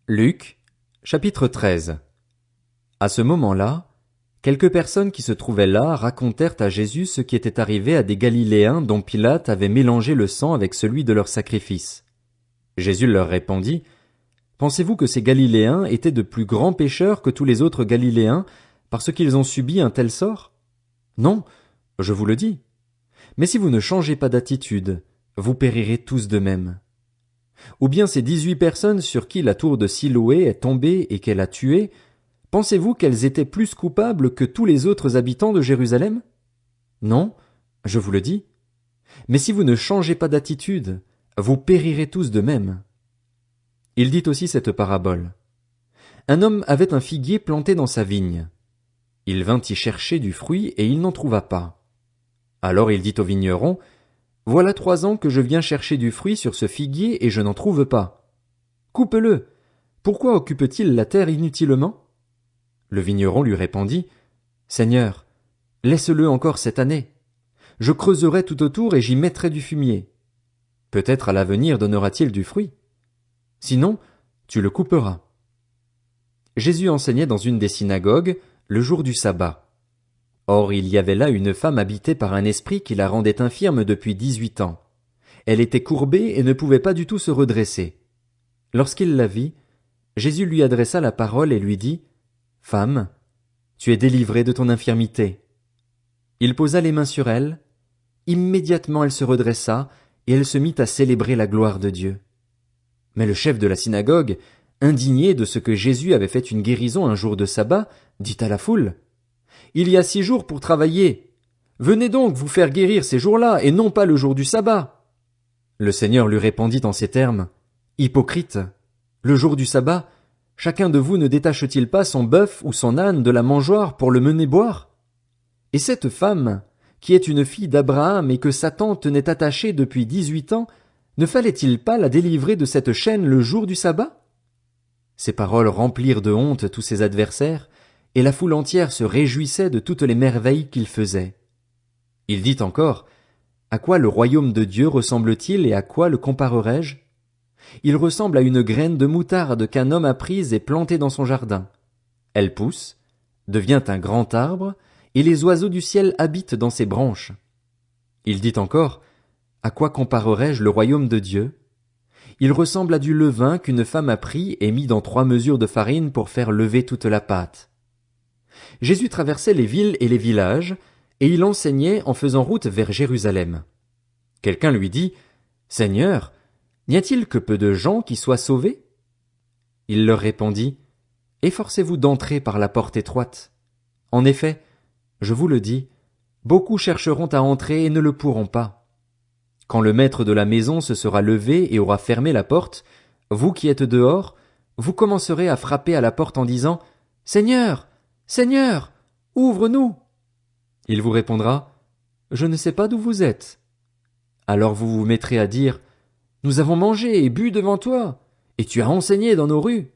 Luc, chapitre 13. À ce moment-là, quelques personnes qui se trouvaient là racontèrent à Jésus ce qui était arrivé à des Galiléens dont Pilate avait mélangé le sang avec celui de leur sacrifice. Jésus leur répondit, « Pensez-vous que ces Galiléens étaient de plus grands pécheurs que tous les autres Galiléens parce qu'ils ont subi un tel sort? Non, je vous le dis. Mais si vous ne changez pas d'attitude, vous périrez tous de même. Ou bien ces 18 personnes sur qui la tour de Siloé est tombée et qu'elle a tuées, pensez-vous qu'elles étaient plus coupables que tous les autres habitants de Jérusalem? Non, je vous le dis. Mais si vous ne changez pas d'attitude, vous périrez tous de même. Il dit aussi cette parabole. Un homme avait un figuier planté dans sa vigne. Il vint y chercher du fruit et il n'en trouva pas. Alors il dit au vigneron, « Voilà 3 ans que je viens chercher du fruit sur ce figuier et je n'en trouve pas. Coupe-le. Pourquoi occupe-t-il la terre inutilement? » Le vigneron lui répondit, « Seigneur, laisse-le encore cette année. Je creuserai tout autour et j'y mettrai du fumier. Peut-être à l'avenir donnera-t-il du fruit. Sinon, tu le couperas. » Jésus enseignait dans une des synagogues le jour du sabbat. Or il y avait là une femme habitée par un esprit qui la rendait infirme depuis 18 ans. Elle était courbée et ne pouvait pas du tout se redresser. Lorsqu'il la vit, Jésus lui adressa la parole et lui dit, « Femme, tu es délivrée de ton infirmité. » Il posa les mains sur elle. Immédiatement elle se redressa et elle se mit à célébrer la gloire de Dieu. Mais le chef de la synagogue, indigné de ce que Jésus avait fait une guérison un jour de sabbat, dit à la foule, « Il y a 6 jours pour travailler. Venez donc vous faire guérir ces jours-là et non pas le jour du sabbat. » Le Seigneur lui répondit en ces termes, « Hypocrite, le jour du sabbat, chacun de vous ne détache-t-il pas son bœuf ou son âne de la mangeoire pour le mener boire? Et cette femme, qui est une fille d'Abraham et que Satan tenait attachée depuis 18 ans, ne fallait-il pas la délivrer de cette chaîne le jour du sabbat? » Ces paroles remplirent de honte tous ses adversaires, et la foule entière se réjouissait de toutes les merveilles qu'il faisait. Il dit encore, « À quoi le royaume de Dieu ressemble-t-il et à quoi le comparerai-je? Il ressemble à une graine de moutarde qu'un homme a prise et plantée dans son jardin. Elle pousse, devient un grand arbre, et les oiseaux du ciel habitent dans ses branches. » Il dit encore, « À quoi comparerai-je le royaume de Dieu? Il ressemble à du levain qu'une femme a pris et mis dans 3 mesures de farine pour faire lever toute la pâte. » Jésus traversait les villes et les villages, et il enseignait en faisant route vers Jérusalem. Quelqu'un lui dit, « Seigneur, n'y a-t-il que peu de gens qui soient sauvés? » Il leur répondit, « Efforcez-vous d'entrer par la porte étroite. En effet, je vous le dis, beaucoup chercheront à entrer et ne le pourront pas. Quand le maître de la maison se sera levé et aura fermé la porte, vous qui êtes dehors, vous commencerez à frapper à la porte en disant, « Seigneur, Seigneur, ouvre-nous. » Il vous répondra, « Je ne sais pas d'où vous êtes. » Alors vous vous mettrez à dire, « Nous avons mangé et bu devant toi, et tu as enseigné dans nos rues. »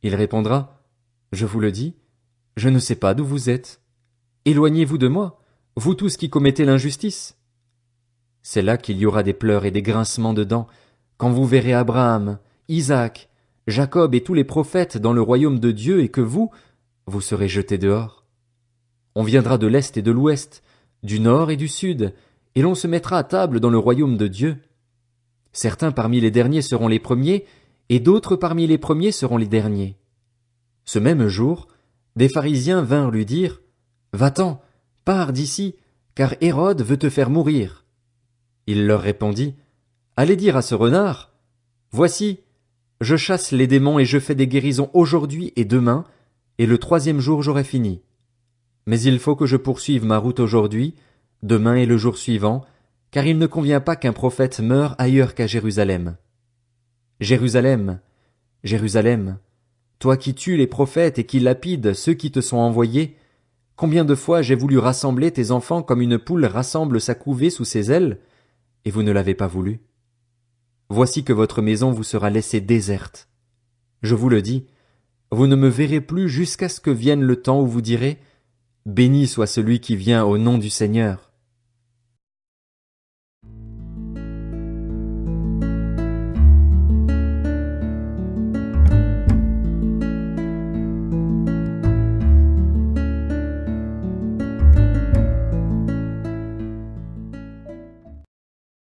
Il répondra, « Je vous le dis, je ne sais pas d'où vous êtes. Éloignez-vous de moi, vous tous qui commettez l'injustice. » C'est là qu'il y aura des pleurs et des grincements de dents, quand vous verrez Abraham, Isaac, Jacob et tous les prophètes dans le royaume de Dieu et que vous serez jetés dehors. On viendra de l'est et de l'ouest, du nord et du sud, et l'on se mettra à table dans le royaume de Dieu. Certains parmi les derniers seront les premiers, et d'autres parmi les premiers seront les derniers. Ce même jour, des pharisiens vinrent lui dire, « Va-t'en, pars d'ici, car Hérode veut te faire mourir. » Il leur répondit, « Allez dire à ce renard, voici, je chasse les démons et je fais des guérisons aujourd'hui et demain, et le 3e jour j'aurai fini. Mais il faut que je poursuive ma route aujourd'hui, demain et le jour suivant, car il ne convient pas qu'un prophète meure ailleurs qu'à Jérusalem. Jérusalem, Jérusalem, toi qui tues les prophètes et qui lapides ceux qui te sont envoyés, combien de fois j'ai voulu rassembler tes enfants comme une poule rassemble sa couvée sous ses ailes, et vous ne l'avez pas voulu. Voici que votre maison vous sera laissée déserte. Je vous le dis, vous ne me verrez plus jusqu'à ce que vienne le temps où vous direz, « Béni soit celui qui vient au nom du Seigneur. »